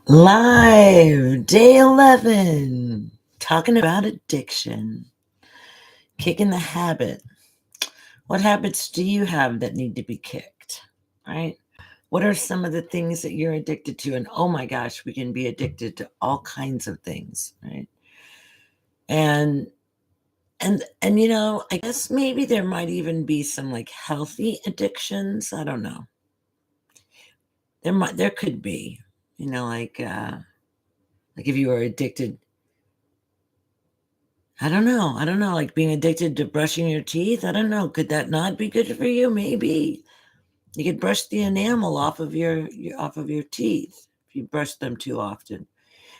Live, day 11, talking about addiction, kicking the habit. What habits do you have that need to be kicked, right? What are some of the things that you're addicted to? And oh my gosh, we can be addicted to all kinds of things, right? And I guess maybe there might even be some like healthy addictions. I don't know. There could be, like if you were addicted. I don't know, like being addicted to brushing your teeth. I don't know. Could that not be good for you? Maybe you could brush the enamel off of your teeth if you brush them too often.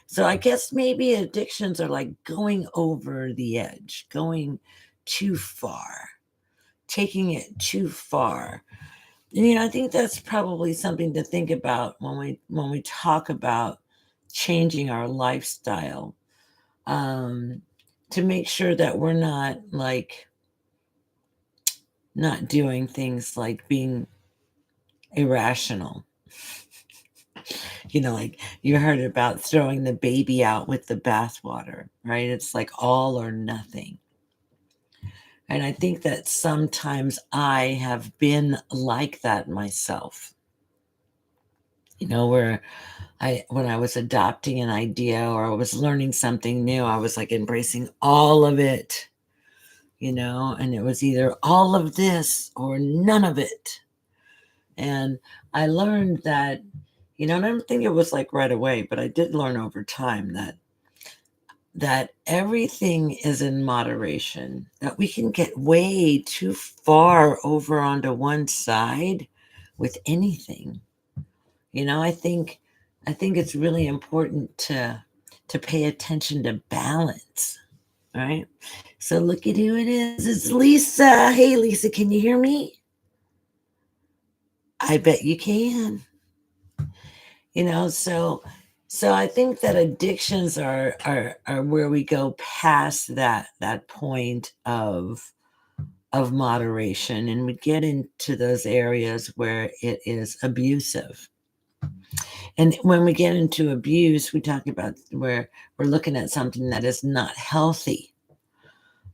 So I guess maybe addictions are like going over the edge, going too far, taking it too far. And I think that's probably something to think about when we talk about changing our lifestyle. Um, to make sure that we're not doing things like being irrational. Like you heard about throwing the baby out with the bathwater, right? It's like all or nothing. And I think that sometimes I have been like that myself. Where when I was adopting an idea or I was learning something new, I was like embracing all of it, and it was either all of this or none of it. And I learned that, and I don't think it was like right away, but I did learn over time that everything is in moderation, that we can get way too far over onto one side with anything. I think it's really important to pay attention to balance, right? So look at who it is. It's Lisa. Hey Lisa, can you hear me? I bet you can. So I think that addictions are where we go past that point of moderation, and we get into those areas where it is abusive. And when we get into abuse, we talk about where we're looking at something that is not healthy.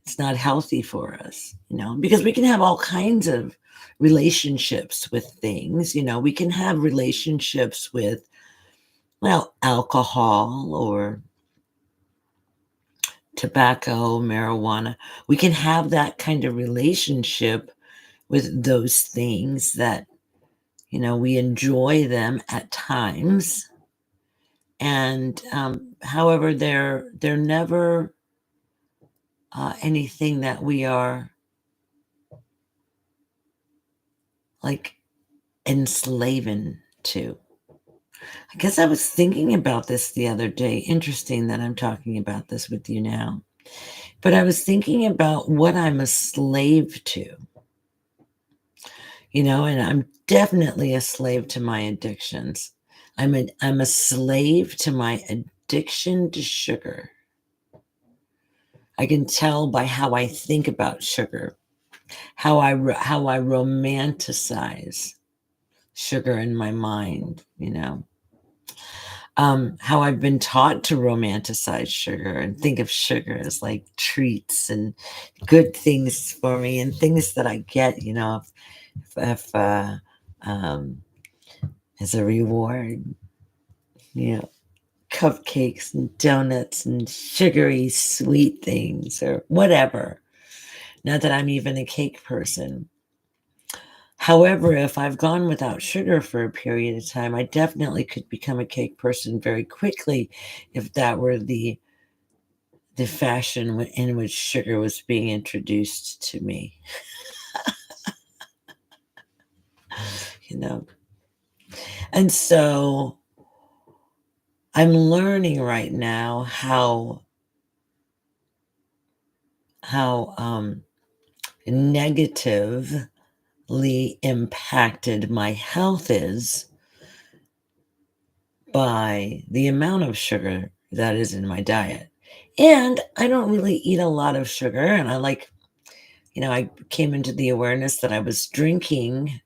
It's not healthy for us, because we can have all kinds of relationships with things. We can have relationships with, well, alcohol or tobacco, marijuana. We can have that kind of relationship with those things that, we enjoy them at times. And however, they're never anything that we are like enslaving to. I guess I was thinking about this the other day. Interesting that I'm talking about this with you now. But I was thinking about what I'm a slave to, and I'm definitely a slave to my addictions. I'm a slave to my addiction to sugar. I can tell by how I think about sugar, how I romanticize sugar in my mind, how I've been taught to romanticize sugar and think of sugar as like treats and good things for me and things that I get, if um, as a reward, you know, cupcakes and donuts and sugary sweet things or whatever. Not that I'm even a cake person. However, if I've gone without sugar for a period of time, I definitely could become a cake person very quickly if that were the fashion in which sugar was being introduced to me. you know. And so I'm learning right now how negatively impacted my health is by the amount of sugar that is in my diet. And I don't really eat a lot of sugar. And I came into the awareness that I was drinking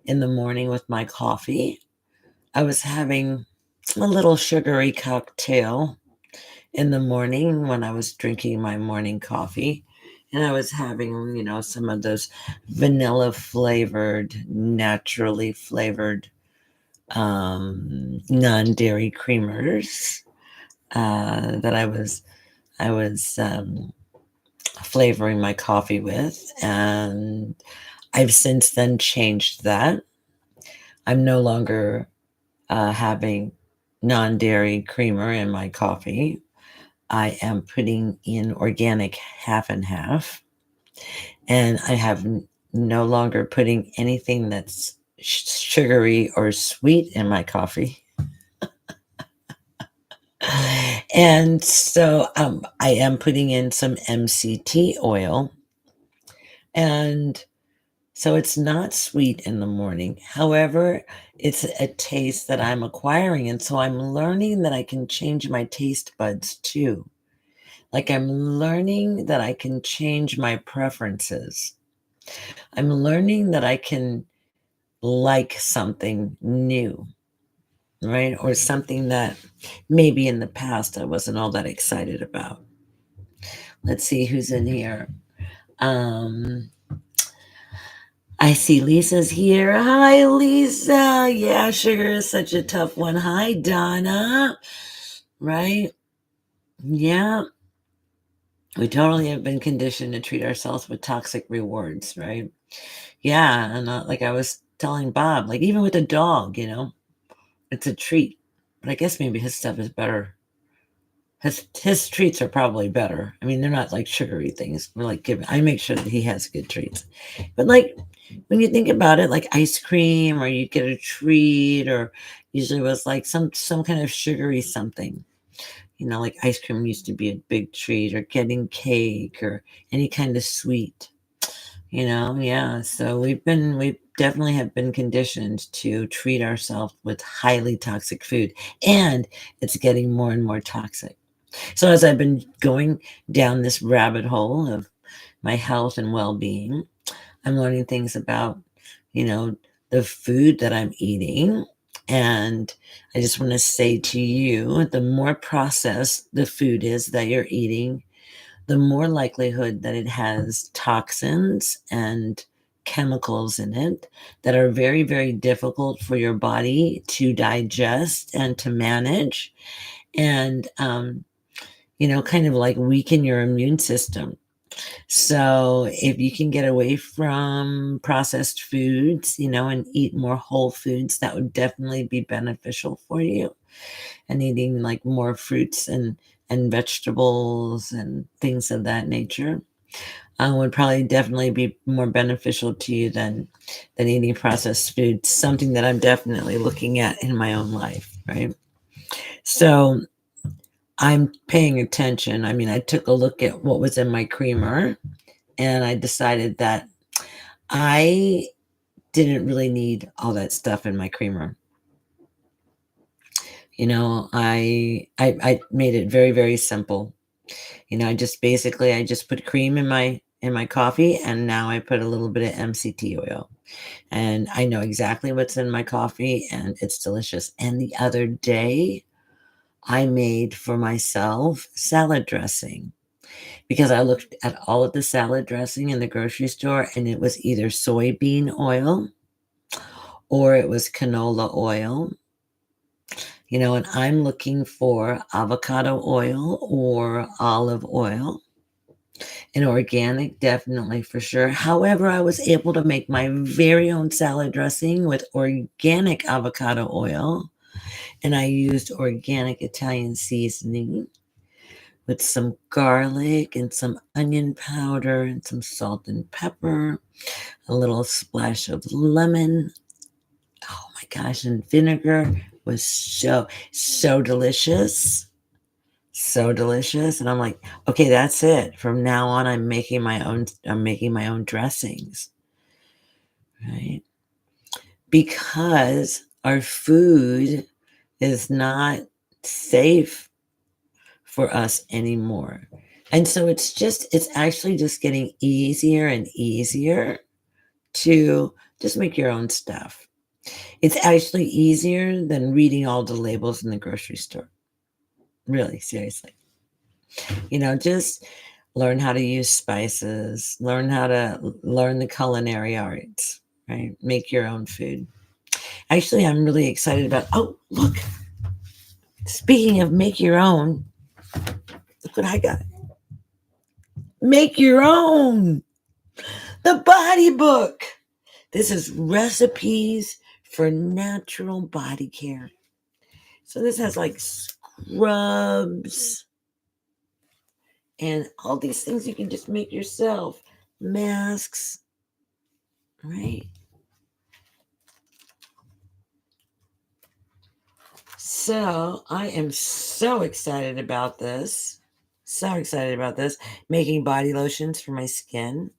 in the morning with my coffee. I was having a little sugary cocktail in the morning when I was drinking my morning coffee. And I was having, some of those vanilla flavored, naturally flavored non-dairy creamers that I was flavoring my coffee with, and I've since then changed that. I'm no longer having non-dairy creamer in my coffee. I am putting in organic half and half, and I have no longer putting anything that's sugary or sweet in my coffee. And so I am putting in some MCT oil, and so it's not sweet in the morning. However, it's a taste that I'm acquiring, and so I'm learning that I can change my taste buds too. Like, I'm learning that I can change my preferences. I'm learning that I can like something new, right? Or something that maybe in the past I wasn't all that excited about. Let's see who's in here. Um, I see Lisa's here. Hi, Lisa. Yeah, sugar is such a tough one. Hi, Donna. Right? Yeah. We totally have been conditioned to treat ourselves with toxic rewards, right? Yeah. And like I was telling Bob, like even with a dog, it's a treat. But I guess maybe his stuff is better. His treats are probably better. I mean, they're not like sugary things. We're like I make sure that he has good treats. But like when you think about it, like ice cream, or you get a treat, or usually it was like some kind of sugary something. Like ice cream used to be a big treat, or getting cake, or any kind of sweet. Yeah. So we definitely have been conditioned to treat ourselves with highly toxic food, and it's getting more and more toxic. So as I've been going down this rabbit hole of my health and well-being, I'm learning things about, the food that I'm eating. And I just want to say to you, the more processed the food is that you're eating, the more likelihood that it has toxins and chemicals in it that are very, very difficult for your body to digest and to manage. And, kind of like weaken your immune system. So if you can get away from processed foods, and eat more whole foods, that would definitely be beneficial for you. And eating like more fruits and vegetables and things of that nature would probably definitely be more beneficial to you than eating processed foods. Something that I'm definitely looking at in my own life, right? So I'm paying attention. I mean, I took a look at what was in my creamer, and I decided that I didn't really need all that stuff in my creamer. I made it very, very simple. I just put cream in my coffee, and now I put a little bit of MCT oil. And I know exactly what's in my coffee, and it's delicious. And the other day, I made for myself salad dressing, because I looked at all of the salad dressing in the grocery store, and it was either soybean oil or it was canola oil. And I'm looking for avocado oil or olive oil, and organic, definitely for sure. However, I was able to make my very own salad dressing with organic avocado oil, and I used organic Italian seasoning with some garlic and some onion powder and some salt and pepper, a little splash of lemon. Oh my gosh, and vinegar was so delicious. So delicious. And I'm like, okay, that's it. From now on, I'm making my own dressings. Right? Because our food is not safe for us anymore. And so it's actually just getting easier and easier to just make your own stuff. It's actually easier than reading all the labels in the grocery store. Really, seriously. Just learn how to use spices, learn the culinary arts, right? Make your own food. Actually, I'm really excited about. Oh, look! Speaking of make your own, look what I got. Make your own. The body book. This is recipes for natural body care. So this has like scrubs and all these things you can just make yourself. Masks, right? So I am so excited about this. So excited about this. Making body lotions for my skin.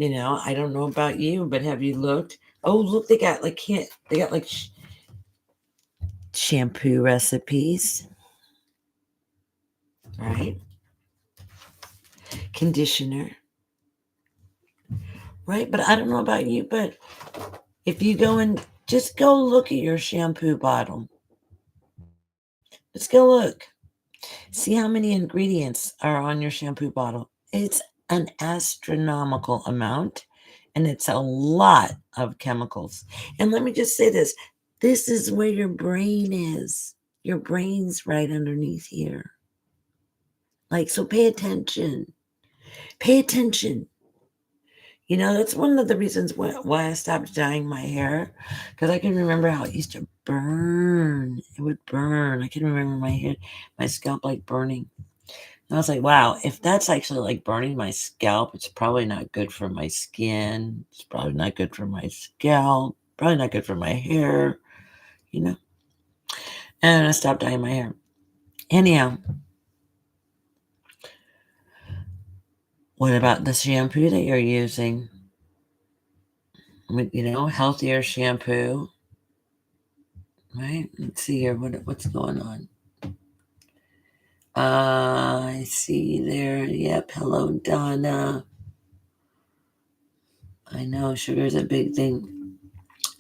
I don't know about you, but have you looked? Oh, look, they got like shampoo recipes, right? Conditioner, right? But I don't know about you, but if you go and just go look at your shampoo bottle. Let's go look. See how many ingredients are on your shampoo bottle. It's an astronomical amount, and it's a lot of chemicals. And let me just say this is where your brain is. Your brain's right underneath here. So pay attention. Pay attention. That's one of the reasons why I stopped dyeing my hair, because I can remember how it used to burn. It would burn. I can remember my scalp like burning. And I was like, wow, if that's actually like burning my scalp, it's probably not good for my skin. It's probably not good for my scalp. Probably not good for my hair, you know? And I stopped dyeing my hair. Anyhow, what about the shampoo that you're using? Healthier shampoo, right? Let's see here. What's going on? I see there. Yep. Hello, Donna. I know sugar is a big thing.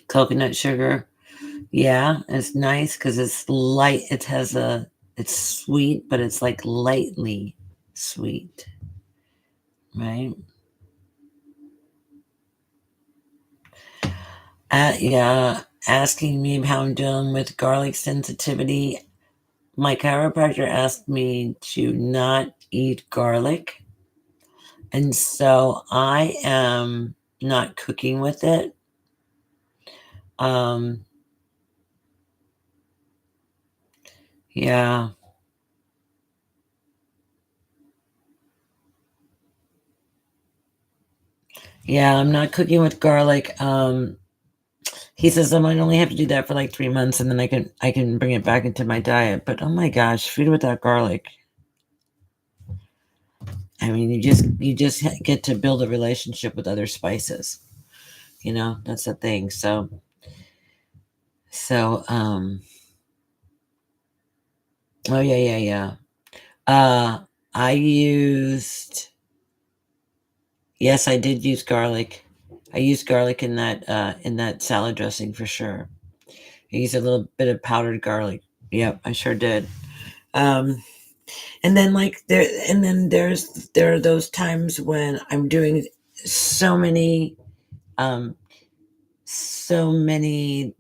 Coconut sugar. Yeah, it's nice because it's light. It's sweet, but it's like lightly sweet, right? Yeah, asking me how I'm doing with garlic sensitivity. My chiropractor asked me to not eat garlic. And so I am not cooking with it. Um, yeah. Yeah, I'm not cooking with garlic. He says I might only have to do that for like 3 months, and then I can bring it back into my diet. But oh my gosh, food without garlic. I mean, you just get to build a relationship with other spices. That's the thing. So oh yeah, yeah, yeah. Uh, I used Yes, I did use garlic. I used garlic in that salad dressing for sure. I used a little bit of powdered garlic. Yep, I sure did. Um, and then there are those times when I'm doing so many um, so many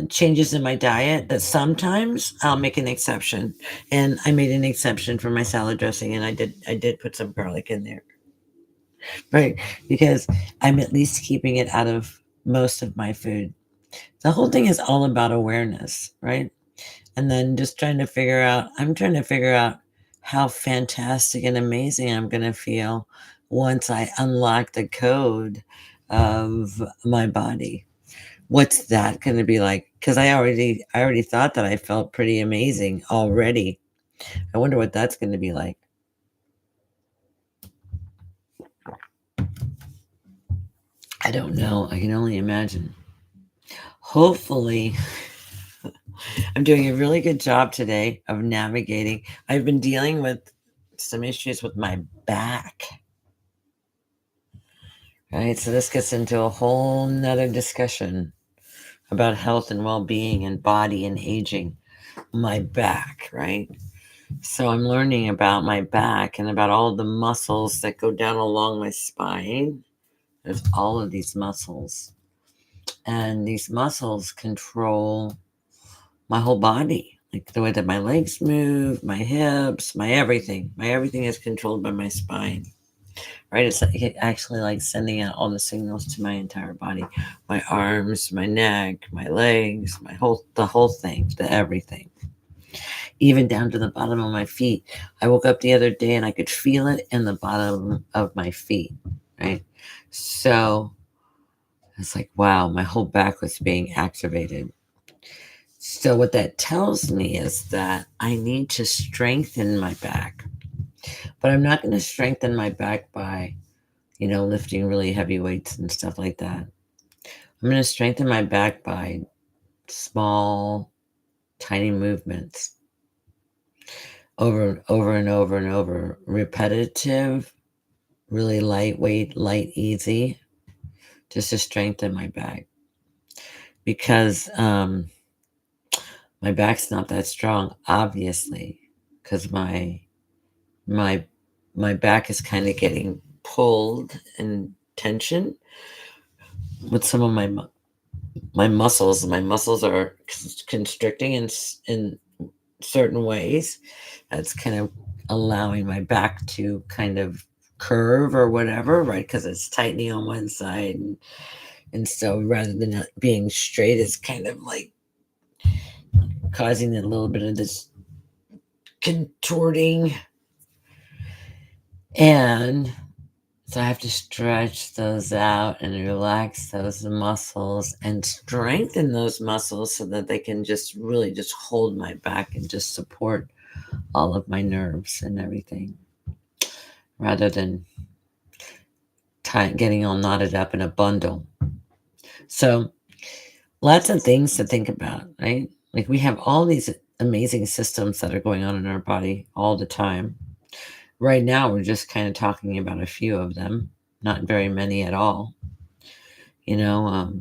changes in my diet that sometimes I'll make an exception. And I made an exception for my salad dressing, and I did put some garlic in there, right? Because I'm at least keeping it out of most of my food. The whole thing is all about awareness, right? And then just I'm trying to figure out how fantastic and amazing I'm going to feel once I unlock the code of my body. What's that going to be like? Because I already thought that I felt pretty amazing already. I wonder what that's going to be like. I don't know. I can only imagine. Hopefully, I'm doing a really good job today of navigating. I've been dealing with some issues with my back. right? So this gets into a whole nother discussion about health and well-being and body and aging. My back, right? So I'm learning about my back and about all the muscles that go down along my spine. There's all of these muscles, and these muscles control my whole body, like the way that my legs move, my hips, my everything. My everything is controlled by my spine, right? It's actually like sending out all the signals to my entire body, my arms, my neck, my legs, the whole thing, the everything, even down to the bottom of my feet. I woke up the other day and I could feel it in the bottom of my feet, right? So it's like, wow, my whole back was being activated. So what that tells me is that I need to strengthen my back, but I'm not going to strengthen my back by, lifting really heavy weights and stuff like that. I'm going to strengthen my back by small, tiny movements over and over and over and over, repetitive, really lightweight, light, easy, just to strengthen my back. Because my back's not that strong, obviously, because my my back is kind of getting pulled and tension with some of my muscles. My muscles are constricting in certain ways. That's kind of allowing my back to kind of curve or whatever, right? Because it's tightening on one side, and so rather than it being straight, it's kind of like causing a little bit of this contorting. And so I have to stretch those out and relax those muscles and strengthen those muscles so that they can just really just hold my back and just support all of my nerves and everything, rather than getting all knotted up in a bundle. So lots of things to think about, right? Like we have all these amazing systems that are going on in our body all the time. Right now, we're just kind of talking about a few of them, not very many at all. You know,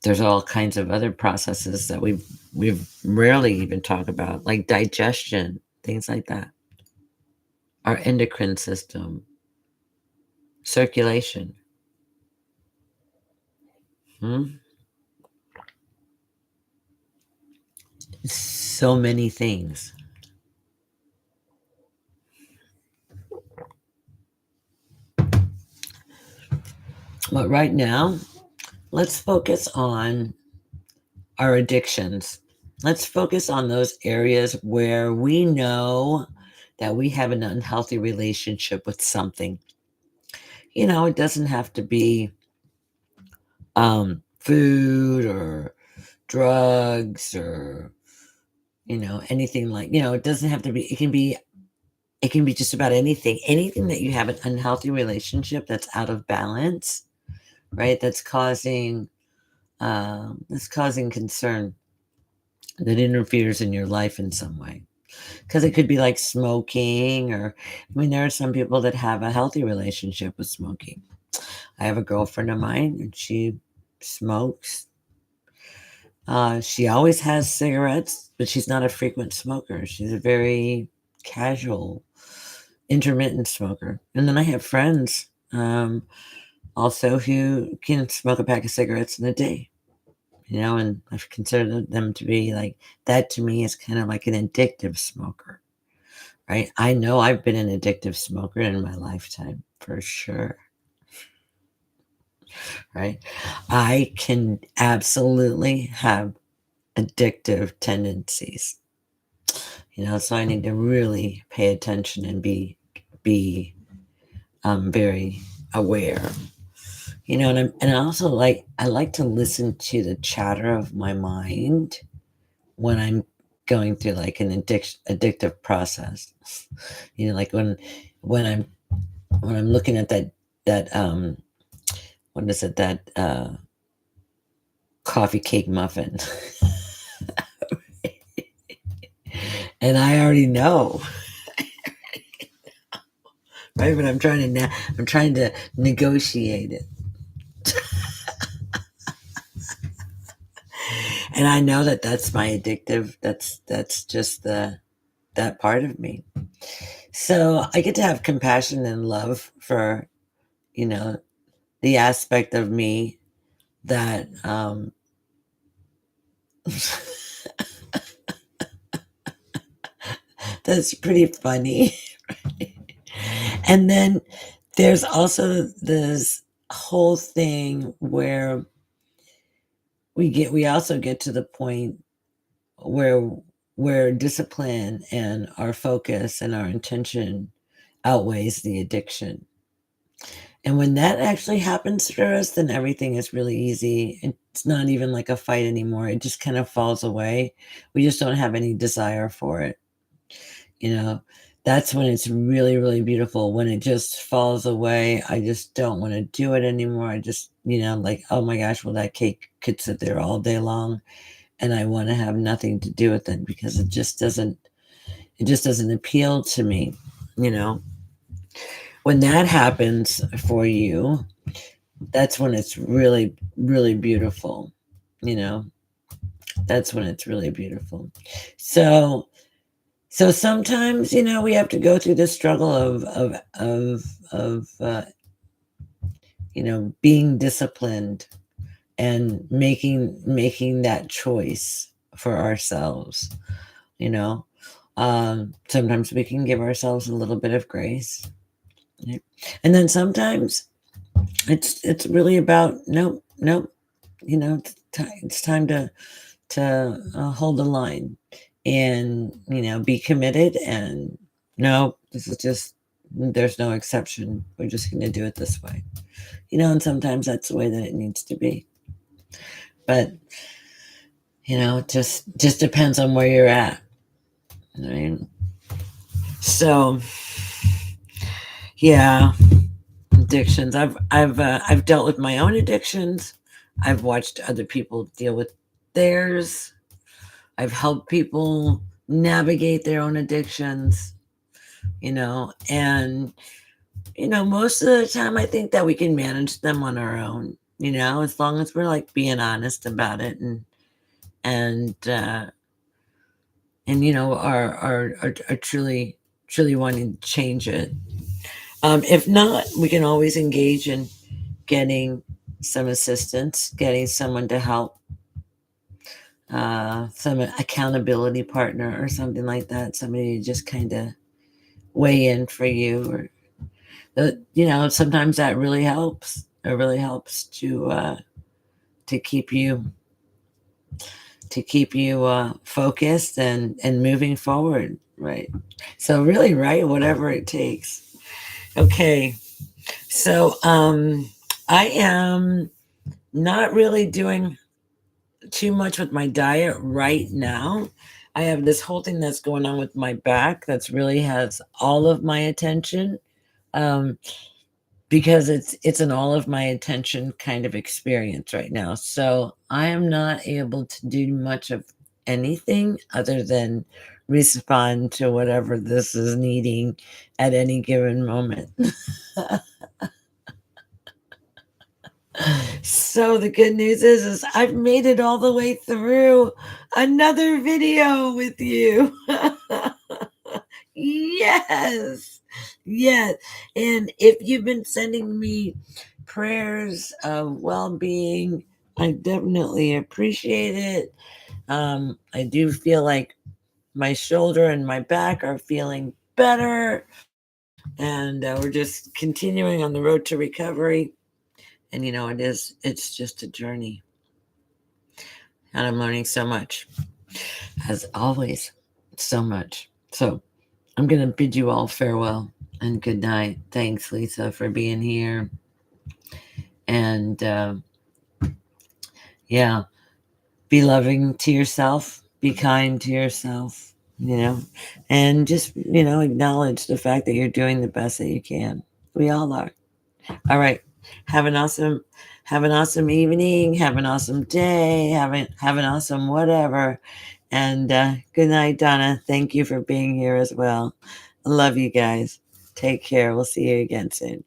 there's all kinds of other processes that we've rarely even talk about, like digestion, things like that. Our endocrine system, circulation. Hmm? So many things. But right now, let's focus on our addictions. Let's focus on those areas where we know that we have an unhealthy relationship with something. It doesn't have to be food or drugs or anything like, it doesn't have to be, it can be just about anything that you have an unhealthy relationship that's out of balance, right? That's causing concern, that interferes in your life in some way. Because it could be like smoking, or there are some people that have a healthy relationship with smoking. I have a girlfriend of mine, and she smokes. She always has cigarettes, but she's not a frequent smoker. She's a very casual, intermittent smoker. And then I have friends, also, who can smoke a pack of cigarettes in a day. And I've considered them to be like, that to me is kind of like an addictive smoker, right? I know I've been an addictive smoker in my lifetime, for sure, right? I can absolutely have addictive tendencies, so I need to really pay attention and be very aware. And I also I like to listen to the chatter of my mind when I'm going through like an addictive process. Like when I'm when I'm looking at that what is it, that coffee cake muffin. And I already know right? But I'm trying to negotiate it. And I know that that's my addictive, that's just that part of me. So I get to have compassion and love for, you know, the aspect of me that that's pretty funny. And then there's also this whole thing where we also get to the point where discipline and our focus and our intention outweighs the addiction. And when that actually happens for us, then everything is really easy. It's not even like a fight anymore. It just kind of falls away. We just don't have any desire for it. You know, that's when it's really, really beautiful. When it just falls away, I just don't want to do it anymore. I just, like, oh my gosh, well, that cake could sit there all day long and I want to have nothing to do with it because it just doesn't appeal to me, you know. When that happens for you, that's when it's really, really beautiful, you know. That's when it's really beautiful. So sometimes, we have to go through the struggle of being disciplined and making that choice for ourselves. You know, sometimes we can give ourselves a little bit of grace, right? And then sometimes it's really about nope, nope. It's time to hold the line and be committed, and no, this is just, there's no exception, we're just going to do it this way, and sometimes that's the way that it needs to be. But it just depends on where you're at. I mean, so yeah, addictions, I've dealt with my own addictions. I've watched other people deal with theirs. I've helped people navigate their own addictions, and most of the time I think that we can manage them on our own, as long as we're like being honest about it, and are truly wanting to change it. If not, we can always engage in getting some assistance, getting someone to help, some accountability partner or something like that, somebody to just kind of weigh in for you, or sometimes that really helps. It really helps to keep you focused and moving forward, right? So really, right, whatever it takes. Okay, so I am not really doing too much with my diet right now. I have this whole thing that's going on with my back that's really has all of my attention, um, because it's an all of my attention kind of experience right now. So I am not able to do much of anything other than respond to whatever this is needing at any given moment. So the good news is I've made it all the way through another video with you. Yes. Yes. And if you've been sending me prayers of well-being, I definitely appreciate it. I do feel like my shoulder and my back are feeling better, and we're just continuing on the road to recovery. And it's just a journey, and I'm learning so much, as always, so much. So I'm going to bid you all farewell and good night. Thanks, Lisa, for being here. And yeah, be loving to yourself, be kind to yourself, and just, acknowledge the fact that you're doing the best that you can. We all are. All right. Have an awesome, evening. Have an awesome day. Have an awesome whatever. And good night, Donna. Thank you for being here as well. Love you guys. Take care. We'll see you again soon.